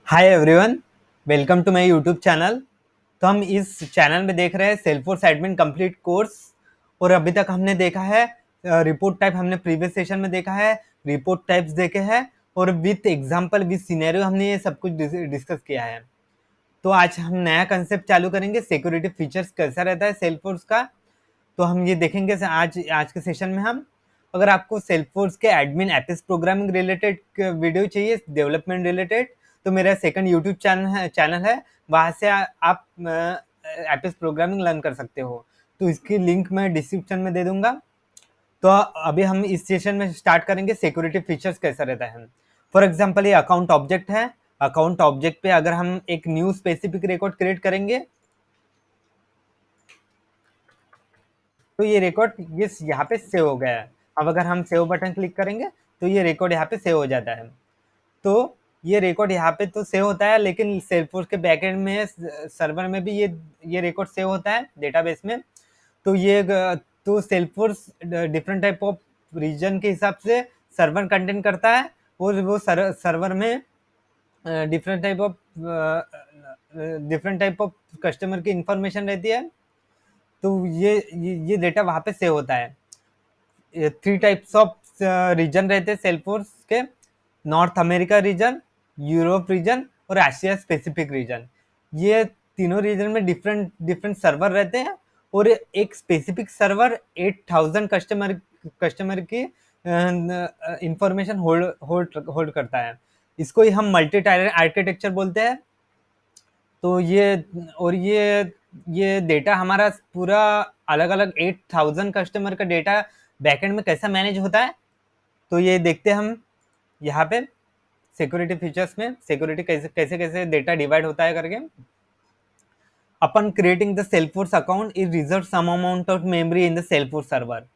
Hi everyone, welcome to my YouTube channel. तो हम इस चैनल में देख रहे हैं सेल्फोर्स एडमिन कंप्लीट कोर्स। और अभी तक हमने देखा है रिपोर्ट टाइप, हमने प्रीवियस सेशन में देखा है, रिपोर्ट टाइप्स देखे हैं और विथ एग्जांपल विथ सिनेरियो हमने ये सब कुछ डिस्कस किया है। तो आज हम नया कंसेप्ट चालू करेंगे, सिक्योरिटी फीचर्स कैसा रहता है सेल्फोर्स का। तो हम ये देखेंगे आज आज के सेशन में। हम अगर आपको सेल्फोर्स के admin Apis programming related video चाहिए, डेवलपमेंट रिलेटेड, तो मेरा सेकंड यूट्यूब चैनल है वहाँ से आप एपिस प्रोग्रामिंग लर्न कर सकते हो। तो इसकी लिंक मैं डिस्क्रिप्शन में दे दूंगा। तो अभी हम इस सेशन में स्टार्ट करेंगे सिक्योरिटी फीचर्स कैसा रहता है। फॉर एग्जांपल ये अकाउंट ऑब्जेक्ट है। अकाउंट ऑब्जेक्ट पे अगर हम एक न्यू स्पेसिफिक रिकॉर्ड क्रिएट करेंगे तो ये रिकॉर्ड ये यहाँ पे सेव हो गया है। अब अगर हम सेव बटन क्लिक करेंगे तो ये रिकॉर्ड यहाँ पे सेव हो जाता है। तो ये रिकॉर्ड यहाँ पे तो सेव होता है, लेकिन सेल्फोर्स के बैकएंड में सर्वर में भी ये रिकॉर्ड सेव होता है डेटाबेस में। तो तो सेल्फोर्स डिफरेंट टाइप ऑफ रीजन के हिसाब से सर्वर कंटेंट करता है और वो सर्वर में डिफरेंट टाइप ऑफ कस्टमर की इंफॉर्मेशन रहती है। तो ये डेटा वहाँ पे सेव होता है। 3 टाइप्स ऑफ रीजन रहते हैं सेल्फोर्स के: North America region, Europe region और एशिया स्पेसिफिक रीजन। ये तीनों रीजन में डिफरेंट डिफरेंट सर्वर रहते हैं और एक स्पेसिफिक सर्वर 8000 कस्टमर की इंफॉर्मेशन होल्ड होल्ड होल्ड करता है। इसको ही हम मल्टी टायर आर्किटेक्चर बोलते हैं। तो ये डेटा हमारा पूरा अलग अलग 8000 कस्टमर का डेटा बैकएंड में कैसा मैनेज होता है, तो ये देखते हैं हम यहाँ पे सिक्योरिटी फीचर्स में सिक्योरिटी कैसे कैसे कैसे डेटा डिवाइड होता है करके। अपन creating the Salesforce account is reserve some amount of memory in the Salesforce server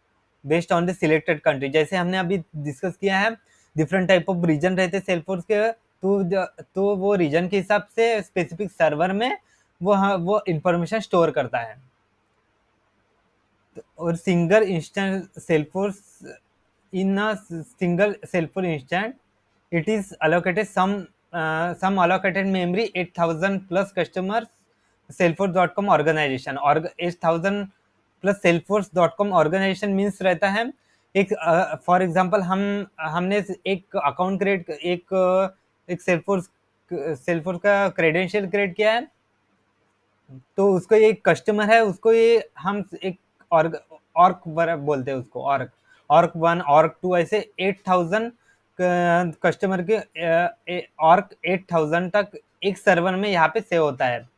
based on the selected country. जैसे हमने अभी डिस्कस किया है, डिफरेंट टाइप ऑफ रीजन रहते हैं सेल्फोर्स के। तो वो रीजन के हिसाब से स्पेसिफिक सर्वर में वो इंफॉर्मेशन स्टोर करता है। और single instant Salesforce in a single Salesforce instance, it is allocated some allocated memory 8000 plus customers salesforce.com organization और 8000 plus salesforce.com organization मीन्स रहता है एक फॉर एग्जांपल हमने एक अकाउंट क्रिएट एक सेल्फोर्स का क्रेडेंशियल क्रिएट किया है। तो उसको ये कस्टमर है, उसको ये हम एक ऑर्ग ऑर्क बोलते हैं उसको, ऑर्क ऑर्क 1 ऑर्क 2 ऐसे 8000 कस्टमर के ऑर्क 8000 तक एक सर्वर में यहाँ पे सेव होता है।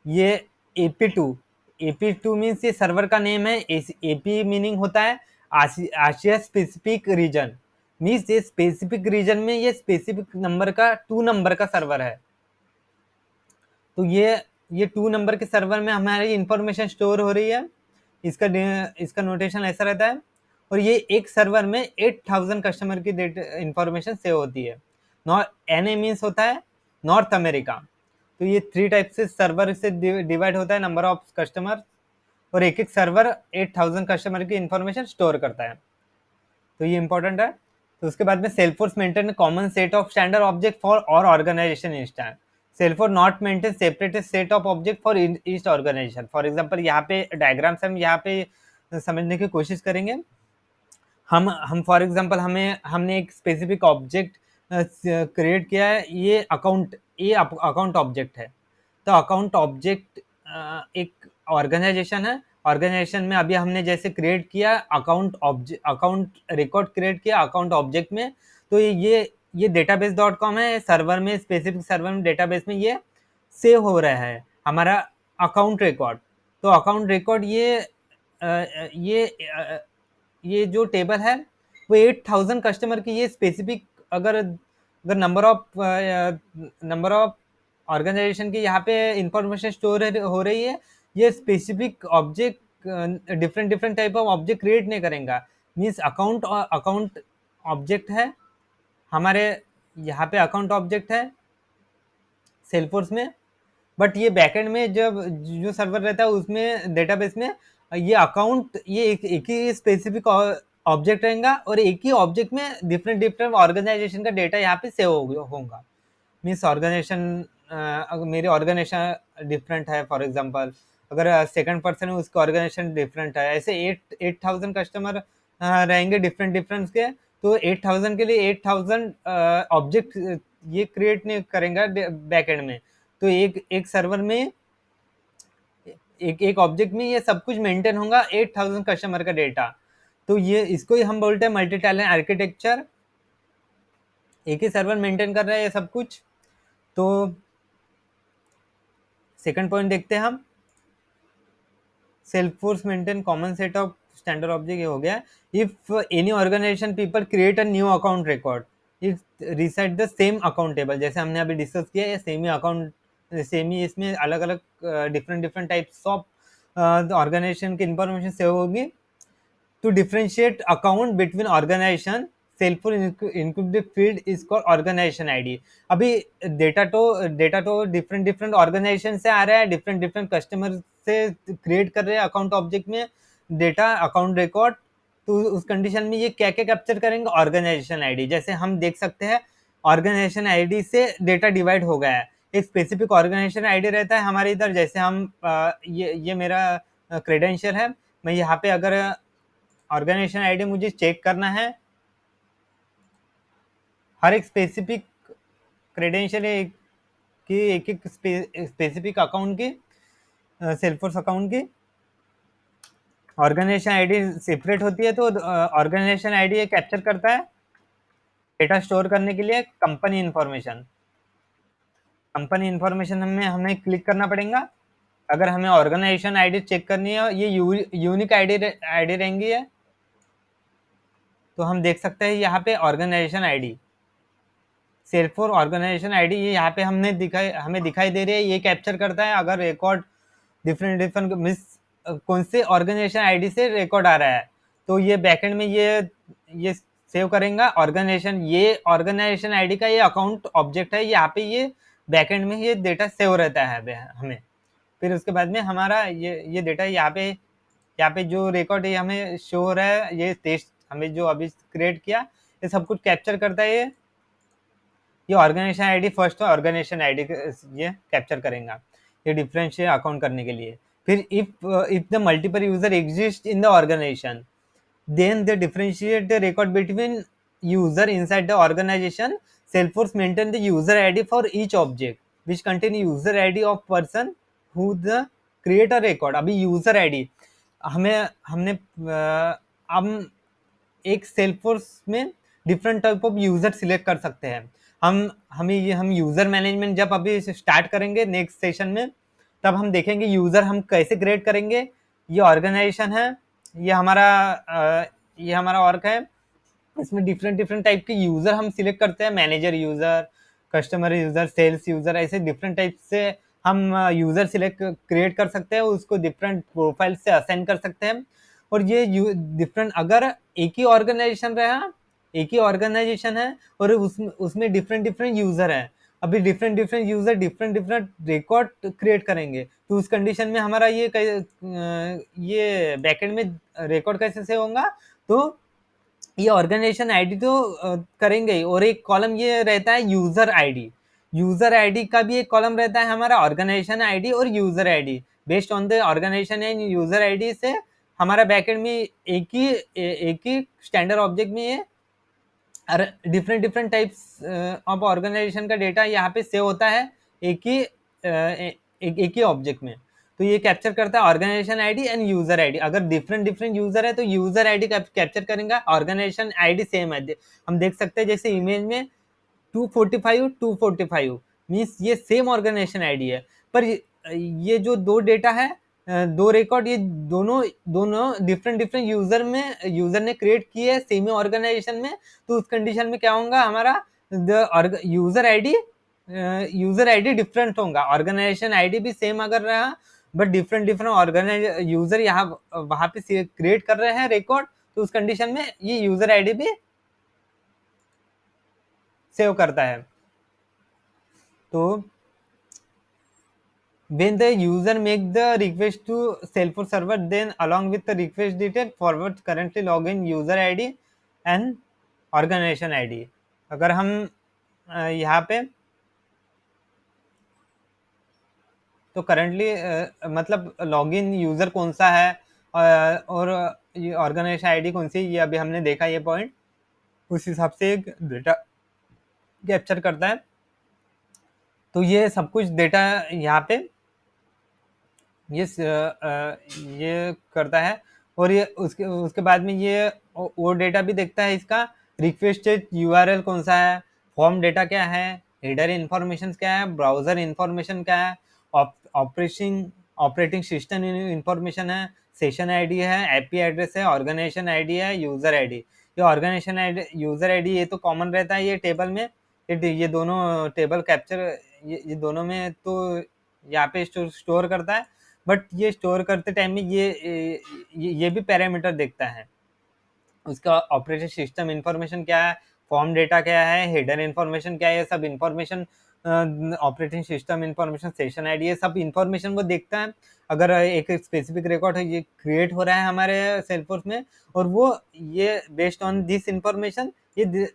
ये AP2 AP2 मीन्स ये सर्वर का नेम है। AP मीनिंग होता है आशिया स्पेसिफिक रीजन। मीन्स ये स्पेसिफिक रीजन में ये स्पेसिफिक नंबर का 2 नंबर का सर्वर है। तो ये 2 नंबर के सर्वर में हमारी इंफॉर्मेशन स्टोर हो रही है। इसका नोटेशन ऐसा रहता है। और ये एक सर्वर में 8000 कस्टमर की इंफॉर्मेशन सेव होती है। NA मीन्स होता है नॉर्थ अमेरिका। तो ये 3 टाइप से सर्वर से डिवाइड होता है, नंबर ऑफ कस्टमर, और एक एक सर्वर 8000 कस्टमर की इंफॉर्मेशन स्टोर करता है। तो ये इंपॉर्टेंट है। तो उसके बाद में Salesforce maintain common set of standard object for और organization instance. Salesforce not maintain separate set of object for each organization. For example यहाँ पे डायग्राम्स हम यहाँ पे समझने की कोशिश करेंगे। हम फॉर एग्जांपल हमने एक स्पेसिफिक ऑब्जेक्ट क्रिएट किया है। ये अकाउंट ऑब्जेक्ट है। तो अकाउंट ऑब्जेक्ट एक ऑर्गेनाइजेशन है। ऑर्गेनाइजेशन में अभी हमने जैसे क्रिएट किया अकाउंट रिकॉर्ड क्रिएट किया अकाउंट ऑब्जेक्ट में। तो ये डेटाबेस डॉट कॉम है, सर्वर में स्पेसिफिक सर्वर में डेटाबेस में ये सेव हो रहा है हमारा अकाउंट रिकॉर्ड। तो अकाउंट रिकॉर्ड ये जो टेबल है वो 8000 कस्टमर की ये स्पेसिफिक, अगर अगर नंबर ऑफ ऑर्गेनाइजेशन की यहाँ पे इंफॉर्मेशन स्टोर हो रही है, ये specific object different different type of object create नहीं करेगा। मीन्स अकाउंट ऑब्जेक्ट है हमारे यहाँ पे, अकाउंट ऑब्जेक्ट है सेल्फोर्स में। बट ये बैकएंड में जब जो सर्वर रहता है उसमें डेटाबेस में ये अकाउंट ये एक ही स्पेसिफिक ऑब्जेक्ट रहेगा और एक ही ऑब्जेक्ट में डिफरेंट डिफरेंट ऑर्गेनाइजेशन का डेटा यहाँ पे सेव होगा। मीन्स ऑर्गेनाइजेशन, अगर मेरी ऑर्गेनाइजेशन डिफरेंट है, फॉर एग्जांपल अगर सेकंड पर्सन है उसका ऑर्गेनाइजेशन डिफरेंट है, ऐसे 8,000 कस्टमर रहेंगे डिफरेंट डिफरेंस के, तो 8,000 के लिए 8,000 ऑब्जेक्ट ये क्रिएट नहीं करेंगे बैकएंड में। तो एक एक सर्वर में एक एक ऑब्जेक्ट में ये सब कुछ मेंटेन होगा 8,000 कस्टमर का डेटा। तो ये इसको ही हम बोलते हैं मल्टी टैलेंट आर्किटेक्चर। एक ही सर्वर मेंटेन कर रहा है ये सब कुछ। तो सेकंड पॉइंट देखते हैं हम, Salesforce maintain common set of standard object, ये हो गया। If any organization people create a new account record, it reset the same account table, जैसे हमने अभी डिस्कस किया है सेम ही अकाउंट, सेम ही इसमें अलग अलग different different types of organization की इंफॉर्मेशन सेव होगी। To differentiate account between organization, Salesforce included field is called organization ID। अभी डेटा तो डिफरेंट डिफरेंट ऑर्गेनाइजेशन से आ रहा है, डिफरेंट डिफरेंट कस्टमर से क्रिएट कर रहे हैं अकाउंट ऑब्जेक्ट में डेटा, अकाउंट रिकॉर्ड। तो उस कंडीशन में ये क्या क्या कैप्चर करेंगे, ऑर्गेनाइजेशन आईडी। जैसे हम देख सकते हैं ऑर्गेनाइजेशन आईडी से डेटा डिवाइड हो गया है, एक स्पेसिफिक ऑर्गेनाइजेशन आईडी रहता है हमारे इधर। जैसे हम ये मेरा क्रेडेंशियल है, मैं यहाँ पे अगर ऑर्गेनाइजेशन आईडी मुझे चेक करना है, हर एक स्पेसिफिक क्रेडेंशियल की एक एक स्पेसिफिक अकाउंट की, सेल्फोर्स अकाउंट की ऑर्गेनाइजेशन आईडी सेपरेट होती है। तो ऑर्गेनाइजेशन आईडी ये कैप्चर करता है डेटा स्टोर करने के लिए कंपनी इंफॉर्मेशन। कंपनी इंफॉर्मेशन हमें हमें क्लिक करना पड़ेगा अगर हमें ऑर्गेनाइजेशन आईडी चेक करनी है। ये यूनिक आईडी आईडी रहेंगी है। तो हम देख सकते हैं यहाँ पे ऑर्गेनाइजेशन आईडी, सेल्फोर्स ऑर्गेनाइजेशन आईडी, ये यहाँ पे हमें दिखाई दे रही है। ये कैप्चर करता है अगर रिकॉर्ड डिफरेंट डिफरेंट मिस कौन से ऑर्गेनाइजेशन आईडी से रिकॉर्ड आ रहा है, तो ये बैकएंड में ये सेव करेगा ऑर्गेनाइजेशन। ये ऑर्गेनाइजेशन आईडी का ये अकाउंट ऑब्जेक्ट है, यहाँ पे ये बैकएंड में ये डेटा सेव रहता है हमें। फिर उसके बाद में हमारा ये डेटा यहाँ पे जो रिकॉर्ड ये हमें शो हो रहा है, ये टेस्ट हमें जो अभी क्रिएट किया, ये सब कुछ कैप्चर करता है। ये organization ID first organization ID ये कैप्चर करेगा ये डिफरेंशियल अकाउंट करने के लिए। फिर if the multiple user exist in the organization, then they differentiate the record between user inside the organization। Salesforce maintain the user ID for each object which contain user ID of person who the create a record। अभी user ID हमें हमने हम एक सेल्फोर्स में different type of user select कर सकते हैं। हम यूजर मैनेजमेंट जब अभी स्टार्ट करेंगे नेक्स्ट सेशन में, तब हम देखेंगे यूजर हम कैसे क्रिएट करेंगे। ये ऑर्गेनाइजेशन है, ये हमारा ऑर्ग है, इसमें डिफरेंट डिफरेंट टाइप के यूजर हम सिलेक्ट करते हैं, manager user, customer user, sales user, ऐसे डिफरेंट टाइप से हम यूजर सिलेक्ट क्रिएट कर सकते हैं, उसको डिफरेंट प्रोफाइल से असाइन कर सकते हैं। और ये डिफरेंट अगर एक ही ऑर्गेनाइजेशन रहा, एक ही ऑर्गेनाइजेशन है और उसमें डिफरेंट डिफरेंट यूजर है, अभी different different user different different record create करेंगे, तो उस कंडीशन में हमारा ये बैकएंड में रिकॉर्ड कैसे से होगा। तो ये ऑर्गेनाइजेशन आईडी तो करेंगे ही, और एक कॉलम ये रहता है यूजर आईडी। यूजर आईडी का भी एक कॉलम रहता है हमारा ऑर्गेनाइजेशन आईडी और user ID. Based on the organization and user ID से हमारा बैकएंड में एक ही स्टैंडर्ड ऑब्जेक्ट में ये different different types of organization का डेटा यहाँ पे सेव होता है एक ही ऑब्जेक्ट में। तो ये कैप्चर करता है organization ID and user ID. अगर डिफरेंट डिफरेंट यूजर है तो यूजर आईडी कैप्चर करेगा, ऑर्गेनाइजेशन आईडी सेम है। हम देख सकते हैं जैसे इमेज में 245 मीन्स ये सेम ऑर्गेनाइजेशन आईडी है, पर ये जो दो डेटा है, दो रिकॉर्ड, ये दोनों दोनों डिफरेंट डिफरेंट यूजर ने क्रिएट किए है सेम ऑर्गेनाइजेशन में। तो उस कंडीशन में क्या होगा हमारा यूजर आईडी डिफरेंट होगा, ऑर्गेनाइजेशन आईडी भी सेम अगर रहा, but different different organize user यहाँ वहां पे क्रिएट कर रहे हैं रिकॉर्ड, तो उस कंडीशन में ये यूजर आईडी भी सेव करता है। तो when the user make the request to Salesforce server, then along with the request detail forward currently login user id and organization id। अगर हम यहाँ पे तो करंटली मतलब लॉगिन यूज़र कौन सा है और ये ऑर्गेनाइजेशन आईडी कौन सी, ये अभी हमने देखा ये पॉइंट, उस हिसाब से एक डेटा कैप्चर करता है। तो ये सब कुछ डेटा यहाँ पे ये करता है। और ये उसके उसके बाद में ये वो डेटा भी देखता है, इसका रिक्वेस्टेड यूआरएल कौन सा है, फॉर्म डेटा क्या है, हेडर इन्फॉर्मेशन क्या है, ब्राउजर इन्फॉर्मेशन क्या है, ऑपरेटिंग ऑपरेटिंग सिस्टम इन्फॉर्मेशन है, सेशन आईडी है, आईपी एड्रेस है, ऑर्गेनाइजेशन आईडी है, यूजर आईडी। ये ऑर्गेनाइजेशन आईडी यूजर आईडी ये तो कॉमन रहता है ये टेबल में, ये दोनों टेबल कैप्चर, ये दोनों में तो यहाँ पे स्टोर करता है। बट ये स्टोर करते टाइम में ये भी पैरामीटर देखता है, उसका ऑपरेटिंग सिस्टम इंफॉर्मेशन क्या है, फॉर्म डेटा क्या है, हेडर इंफॉर्मेशन क्या है, ये सब information, operating system information, session ID, ये सब इंफॉर्मेशन वो देखता है। अगर एक स्पेसिफिक रिकॉर्ड है ये क्रिएट हो रहा है हमारे सेल्फोर्स में, और वो ये बेस्ड ऑन दिस इंफॉर्मेशन ये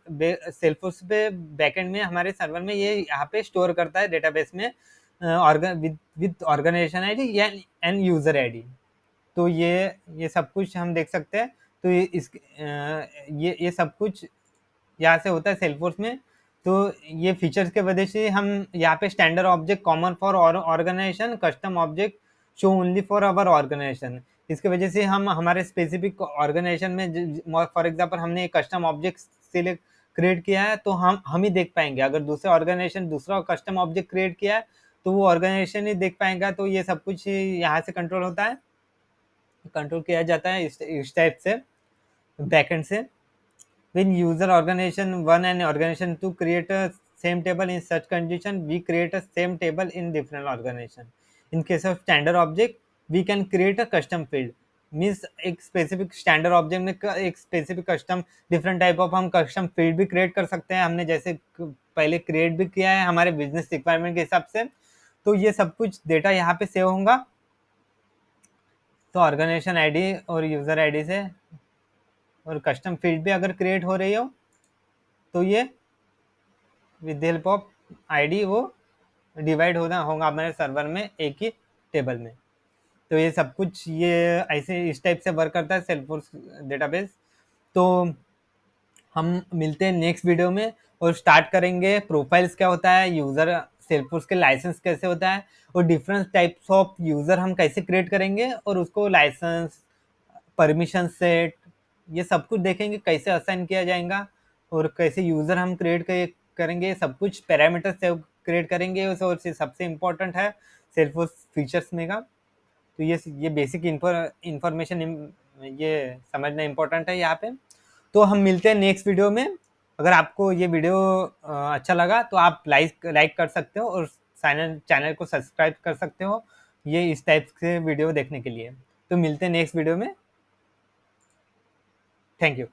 सेल्फोर्स पे बैकएंड में हमारे सर्वर में ये यहाँ पे स्टोर करता है डेटाबेस में with organization ID and user ID. तो ये सब कुछ हम देख सकते हैं। तो ये सब कुछ यहाँ से होता है सेल्फोर्स में। तो ये फीचर्स के वजह से हम यहाँ पे standard object common for organization, custom object show only for our organization, इसके वजह से हम हमारे स्पेसिफिक ऑर्गेनाइजेशन में फॉर एग्जांपल हमने एक कस्टम ऑब्जेक्ट सिलेक्ट क्रिएट किया है तो हम ही देख पाएंगे। अगर दूसरे ऑर्गेनाइजेशन दूसरा कस्टम ऑब्जेक्ट क्रिएट किया है तो वो ऑर्गेनाइजेशन ही देख पाएगा। तो ये सब कुछ यहाँ से कंट्रोल होता है, कंट्रोल किया जाता है इस टाइप से बैकएंड से। when user organization 1 and organization 2 create a same table, in such condition we create a same table in different organization. In case of standard object we can create a custom field, means एक specific standard object में एक specific custom different type of हम custom field भी create कर सकते हैं, हमने जैसे पहले क्रिएट भी किया है हमारे बिजनेस रिक्वायरमेंट के हिसाब से। तो ये सब कुछ डेटा यहाँ पे सेव होगा। तो ऑर्गेनाइजेशन आईडी और यूजर आईडी से और कस्टम फील्ड भी अगर क्रिएट हो रही हो तो ये विद हेल्प ऑफ आईडी वो डिवाइड होगा हमारे सर्वर में एक ही टेबल में। तो ये सब कुछ ये ऐसे इस टाइप से वर्क करता है सेल्फोर्स डेटाबेस। तो हम मिलते हैं नेक्स्ट वीडियो में और स्टार्ट करेंगे प्रोफाइल्स क्या होता है, यूज़र सेल्फोर्स के लाइसेंस कैसे होता है, और डिफरेंट टाइप्स ऑफ यूज़र हम कैसे क्रिएट करेंगे और उसको लाइसेंस, परमिशन सेट, ये सब कुछ देखेंगे कैसे असाइन किया जाएगा और कैसे यूज़र हम क्रिएट करेंगे, सब कुछ पैरामीटर से क्रिएट करेंगे। और सबसे इम्पोर्टेंट है सेल्फोर्स फीचर्स में का। तो ये बेसिक इंफॉर्मेशन ये समझना इम्पोर्टेंट है यहाँ पे। तो हम मिलते हैं नेक्स्ट वीडियो में। अगर आपको ये वीडियो अच्छा लगा तो आप लाइक कर सकते हो और चैनल को सब्सक्राइब कर सकते हो ये इस टाइप से वीडियो देखने के लिए। तो मिलते हैं नेक्स्ट वीडियो में। Thank you.